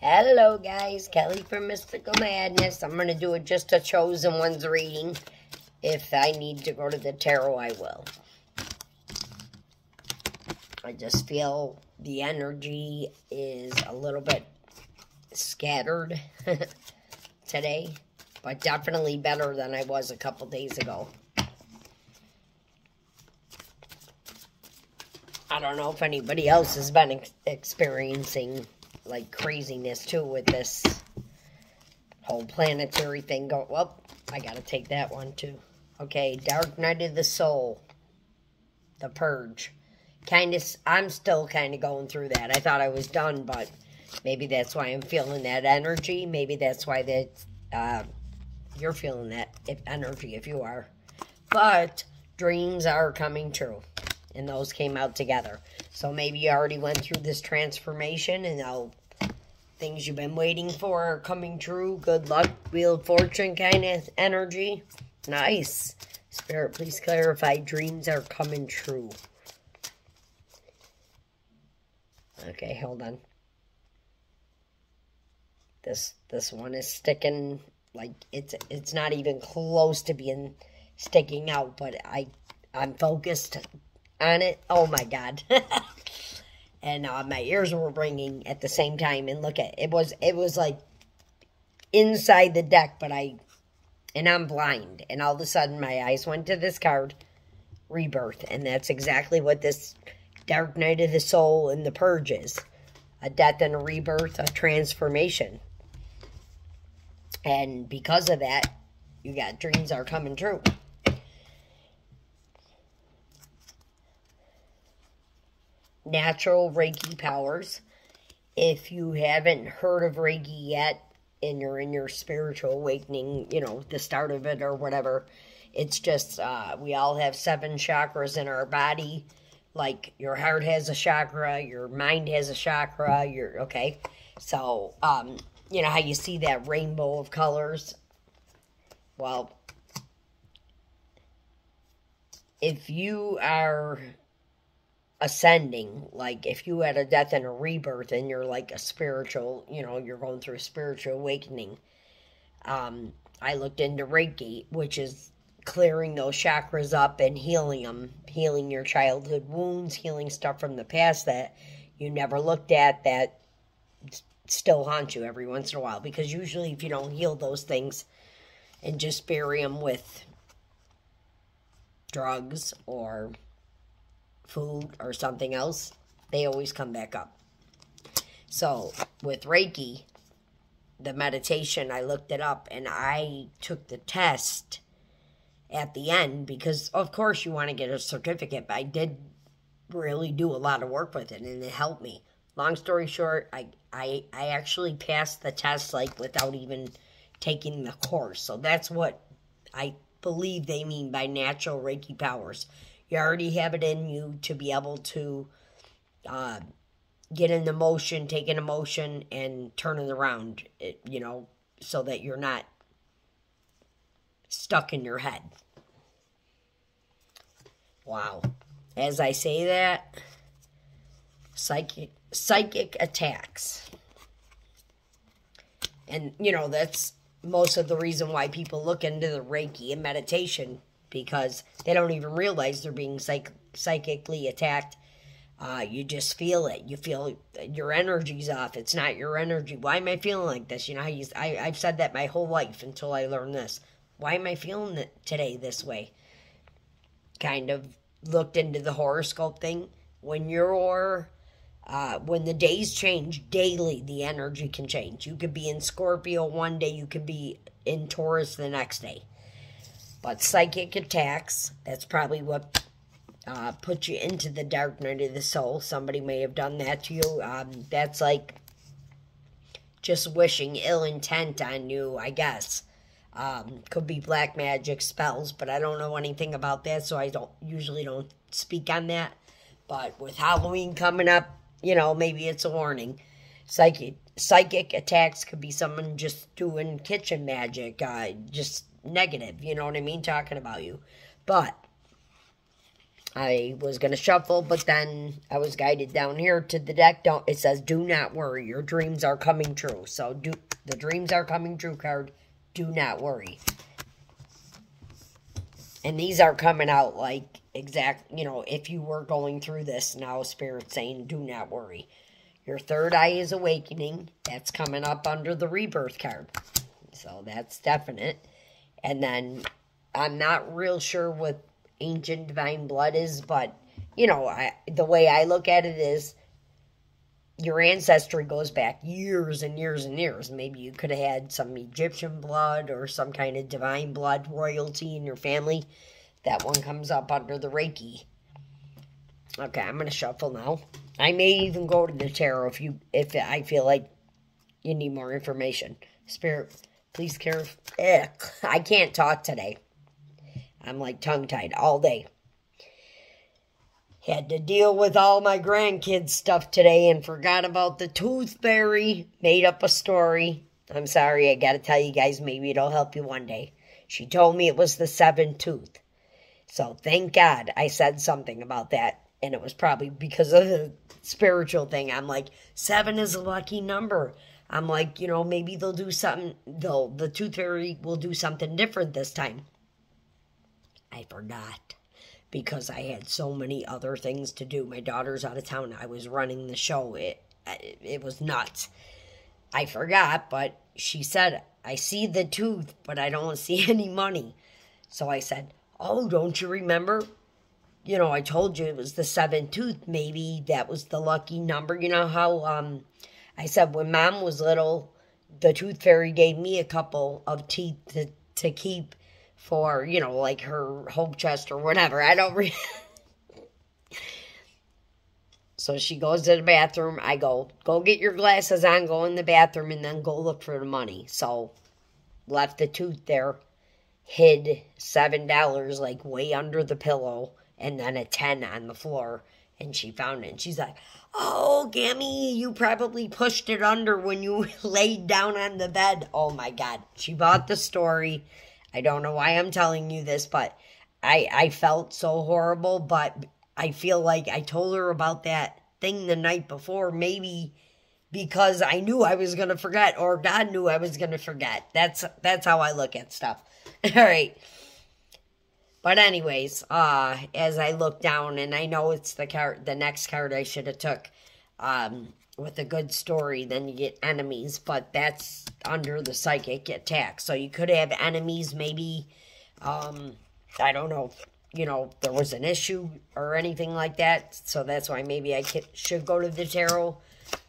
Hello guys, Kelly from Mystical Madness. I'm going to do it just a chosen one's reading. If I need to go to the tarot, I will. I just feel the energy is a little bit scattered today, but definitely better than I was a couple days ago. I don't know if anybody else has been experiencing like craziness too with this whole planetary thing go. Well, I gotta take that one too. Okay, Dark Night of the Soul, The Purge. I'm still kind of going through that. I thought I was done, but maybe that's why I'm feeling that energy. Maybe that's why that you're feeling that energy if you are. But dreams are coming true, and those came out together. So maybe you already went through this transformation, and now things you've been waiting for are coming true. Good luck, Wheel of Fortune kind of energy. Nice. Spirit, please clarify. Dreams are coming true. Okay, hold on. This one is sticking, like it's not even close to being sticking out, but I'm focused on it. Oh my god. And my ears were ringing at the same time, and look at it was like inside the deck, but I'm blind, and all of a sudden my eyes went to this card, Rebirth, and that's exactly what this Dark Night of the Soul and the Purge is. A death and a rebirth, a transformation. And because of that, you got dreams are coming true. Natural Reiki powers. If you haven't heard of Reiki yet, and you're in your spiritual awakening, you know, the start of it or whatever, it's just, we all have 7 chakras in our body. Like, your heart has a chakra, your mind has a chakra, okay? So, you know how you see that rainbow of colors? Well, if you are ascending, like if you had a death and a rebirth and you're like a spiritual, you know, you're going through a spiritual awakening, I looked into Reiki, which is clearing those chakras up and healing them, healing your childhood wounds, healing stuff from the past that you never looked at that still haunt you every once in a while. Because usually if you don't heal those things and just bury them with drugs or food or something else, they always come back up. So with Reiki, the meditation, I looked it up and I took the test at the end, because of course you want to get a certificate, but I did really do a lot of work with it and it helped me. Long story short, I actually passed the test like without even taking the course. So that's what I believe they mean by natural Reiki powers. You already have it in you to be able to get an emotion, take an emotion, and turn it around, you know, so that you're not stuck in your head. Wow. As I say that, psychic attacks. And, you know, that's most of the reason why people look into the Reiki and meditation, because they don't even realize they're being psychically attacked. You just feel it. You feel your energy's off. It's not your energy. Why am I feeling like this? You know, I've said that my whole life until I learned this. Why am I feeling it today this way? Kind of looked into the horoscope thing. When when the days change daily, the energy can change. You could be in Scorpio one day, you could be in Taurus the next day. But psychic attacks, that's probably what put you into the Dark Night of the Soul. Somebody may have done that to you. That's like just wishing ill intent on you, I guess. Could be black magic spells, but I don't know anything about that, so I usually don't speak on that. But with Halloween coming up, you know, maybe it's a warning. Psychic attacks could be someone just doing kitchen magic, just negative, you know what I mean, talking about you. But I was going to shuffle, but then I was guided down here to the deck. It says, do not worry. Your dreams are coming true. So the dreams are coming true card. Do not worry. And these are coming out like exact, if you were going through this now, Spirit's saying, do not worry. Your third eye is awakening. That's coming up under the rebirth card. So that's definite. And then I'm not real sure what ancient divine blood is, but the way I look at it is your ancestry goes back years and years and years. Maybe you could have had some Egyptian blood or some kind of divine blood royalty in your family. That one comes up under the Reiki. Okay, I'm going to shuffle now. I may even go to the tarot if I feel like you need more information. Spirit, please care. I can't talk today. I'm like tongue-tied all day. Had to deal with all my grandkids' stuff today and forgot about the tooth fairy. Made up a story. I'm sorry, I gotta tell you guys, maybe it'll help you one day. She told me it was the 7th tooth. So thank God I said something about that. And it was probably because of the spiritual thing. I'm like, 7 is a lucky number. I'm like, maybe they'll do something. The tooth fairy will do something different this time. I forgot because I had so many other things to do. My daughter's out of town. I was running the show. It was nuts. I forgot, but she said, I see the tooth, but I don't see any money. So I said, oh, don't you remember? I told you it was the 7th tooth. Maybe that was the lucky number. You know how I said when Mom was little, the tooth fairy gave me a couple of teeth to keep for, like her hope chest or whatever. I don't So she goes to the bathroom. I go get your glasses on, go in the bathroom, and then go look for the money. So left the tooth there, hid $7 like way under the pillow, and then a 10 on the floor. And she found it. And she's like, oh, Gammy, you probably pushed it under when you laid down on the bed. Oh, my God. She bought the story. I don't know why I'm telling you this, but I felt so horrible. But I feel like I told her about that thing the night before, maybe because I knew I was going to forget, or God knew I was going to forget. That's how I look at stuff. All right. But anyways, as I look down, and I know it's the next card I should have took, with a good story, then you get enemies, but that's under the psychic attack. So you could have enemies, maybe, I don't know, there was an issue or anything like that. So that's why maybe I should go to the tarot.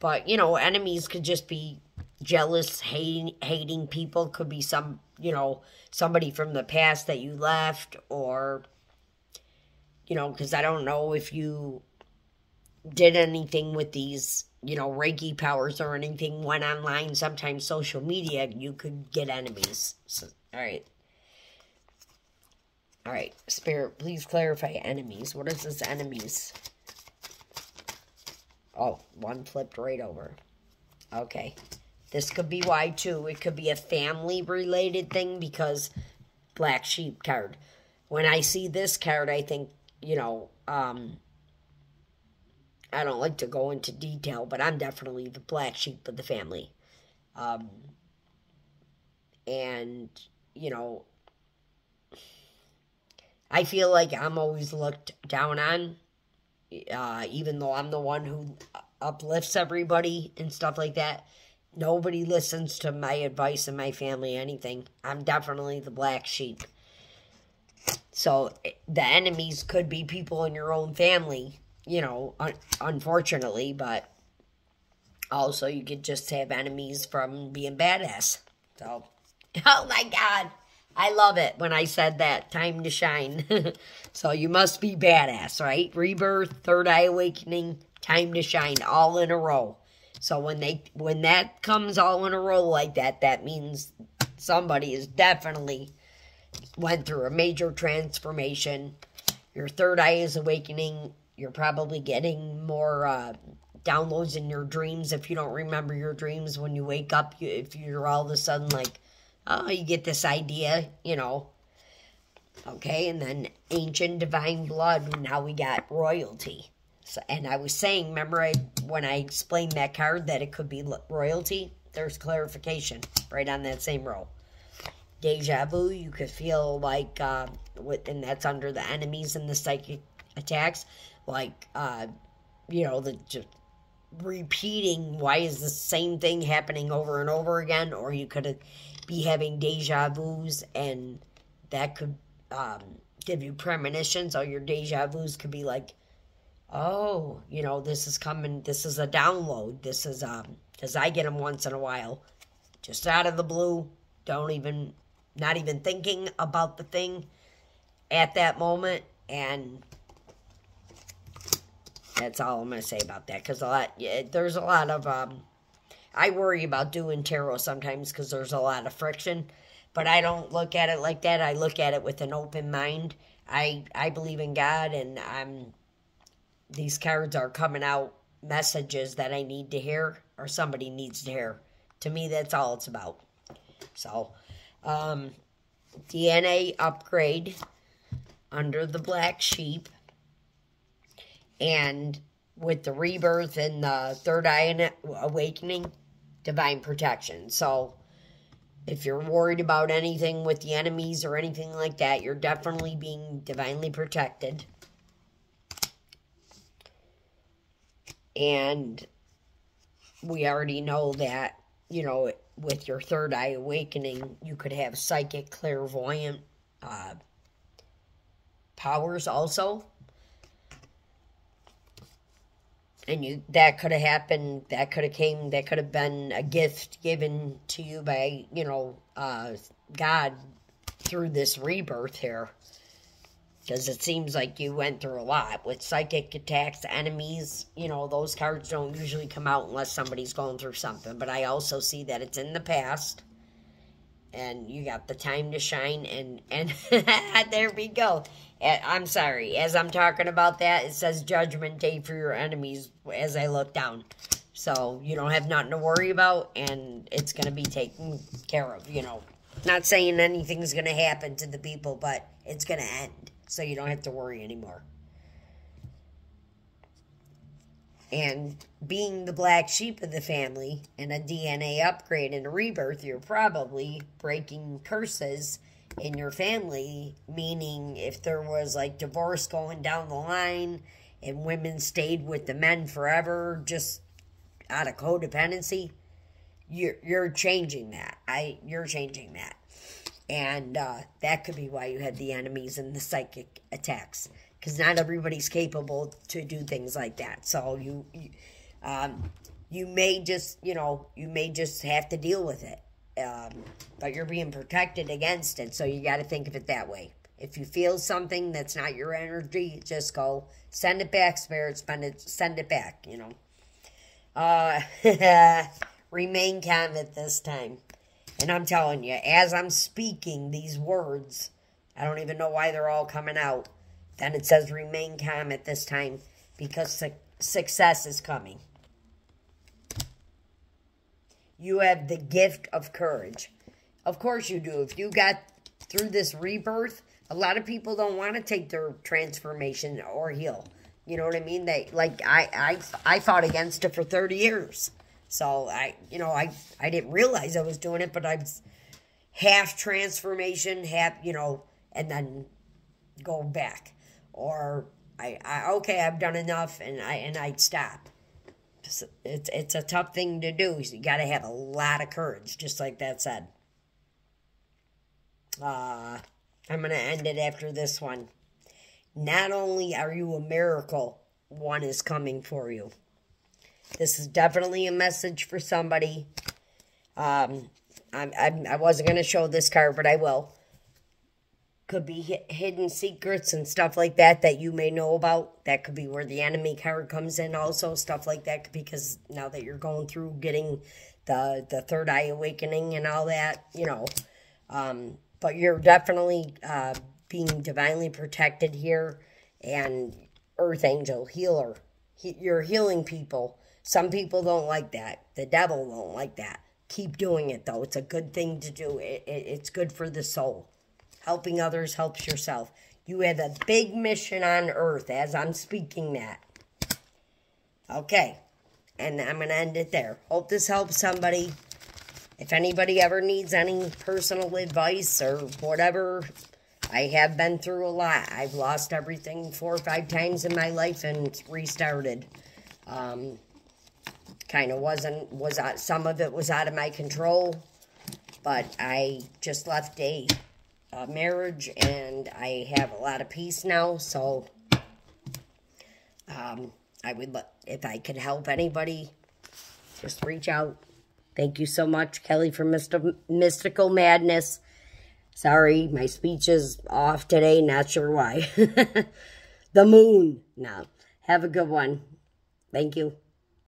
But, enemies could just be jealous, hating people. Could be somebody from the past that you left, or, because I don't know if you did anything with these, Reiki powers or anything, went online, sometimes social media, you could get enemies. So, all right, Spirit, please clarify enemies. What is this enemies? Oh, one flipped right over. Okay. This could be why, too. It could be a family-related thing because Black Sheep card. When I see this card, I think, I don't like to go into detail, but I'm definitely the black sheep of the family. And, I feel like I'm always looked down on, even though I'm the one who uplifts everybody and stuff like that. Nobody listens to my advice in my family, anything. I'm definitely the black sheep. So the enemies could be people in your own family, unfortunately, but also you could just have enemies from being badass. So, oh my God, I love it when I said that, time to shine. So you must be badass, right? Rebirth, third eye awakening, time to shine, all in a row. So when that comes all in a row like that, that means somebody is definitely went through a major transformation. Your third eye is awakening. You're probably getting more downloads in your dreams. If you don't remember your dreams when you wake up, if you're all of a sudden like, oh, you get this idea, Okay, and then ancient divine blood, now we got royalty. So, and I was saying, remember when I explained that card that it could be royalty? There's clarification right on that same row. Deja vu, you could feel like, and that's under the enemies and the psychic attacks, like, the just repeating, why is the same thing happening over and over again? Or you could be having deja vus, and that could give you premonitions, or your deja vus could be like, oh, this is coming, this is a download, this is, because I get them once in a while, just out of the blue, not even thinking about the thing at that moment, and that's all I'm going to say about that, because there's a lot of, I worry about doing tarot sometimes, because there's a lot of friction, but I don't look at it like that. I look at it with an open mind. I believe in God, and these cards are coming out messages that I need to hear, or somebody needs to hear. To me, that's all it's about. So, DNA upgrade under the black sheep, and with the rebirth and the third eye awakening, divine protection. So, if you're worried about anything with the enemies or anything like that, you're definitely being divinely protected. And we already know that, with your third eye awakening, you could have psychic, clairvoyant powers also. And that could have happened, that could have been a gift given to you by, God through this rebirth here. Because it seems like you went through a lot with psychic attacks, enemies. Those cards don't usually come out unless somebody's going through something. But I also see that it's in the past. And you got the time to shine. And there we go. I'm sorry. As I'm talking about that, it says Judgment Day for your enemies as I look down. So you don't have nothing to worry about. And it's going to be taken care of, Not saying anything's going to happen to the people, but it's going to end. So you don't have to worry anymore. And being the black sheep of the family and a DNA upgrade and a rebirth, you're probably breaking curses in your family. Meaning if there was like divorce going down the line and women stayed with the men forever just out of codependency, you're changing that. You're changing that. And that could be why you had the enemies and the psychic attacks. Because not everybody's capable to do things like that. So you may just, have to deal with it. But you're being protected against it. So you got to think of it that way. If you feel something that's not your energy, just go send it back, spirit, send it back, Remain calm at this time. And I'm telling you, as I'm speaking these words, I don't even know why they're all coming out. Then it says remain calm at this time because success is coming. You have the gift of courage. Of course you do. If you got through this rebirth, a lot of people don't want to take their transformation or heal. You know what I mean? I fought against it for 30 years. So, I didn't realize I was doing it, but I was half transformation, half, and then go back. Or, I've done enough, and I'd stop. It's a tough thing to do. You got to have a lot of courage, just like that said. I'm going to end it after this one. Not only are you a miracle, one is coming for you. This is definitely a message for somebody. I wasn't going to show this card, but I will. Could be hidden secrets and stuff like that you may know about. That could be where the enemy card comes in also. Stuff like that, because now that you're going through getting the third eye awakening and all that, but you're definitely being divinely protected here. And Earth Angel, healer. You're healing people. Some people don't like that. The devil won't like that. Keep doing it, though. It's a good thing to do. It's good for the soul. Helping others helps yourself. You have a big mission on earth as I'm speaking that. Okay. And I'm going to end it there. Hope this helps somebody. If anybody ever needs any personal advice or whatever, I have been through a lot. I've lost everything 4 or 5 times in my life and restarted. Some of it was out of my control, but I just left a marriage and I have a lot of peace now. So, if I could help anybody, just reach out. Thank you so much, Kelly, for Mystical Madness. Sorry, my speech is off today. Not sure why. The moon. No. Have a good one. Thank you.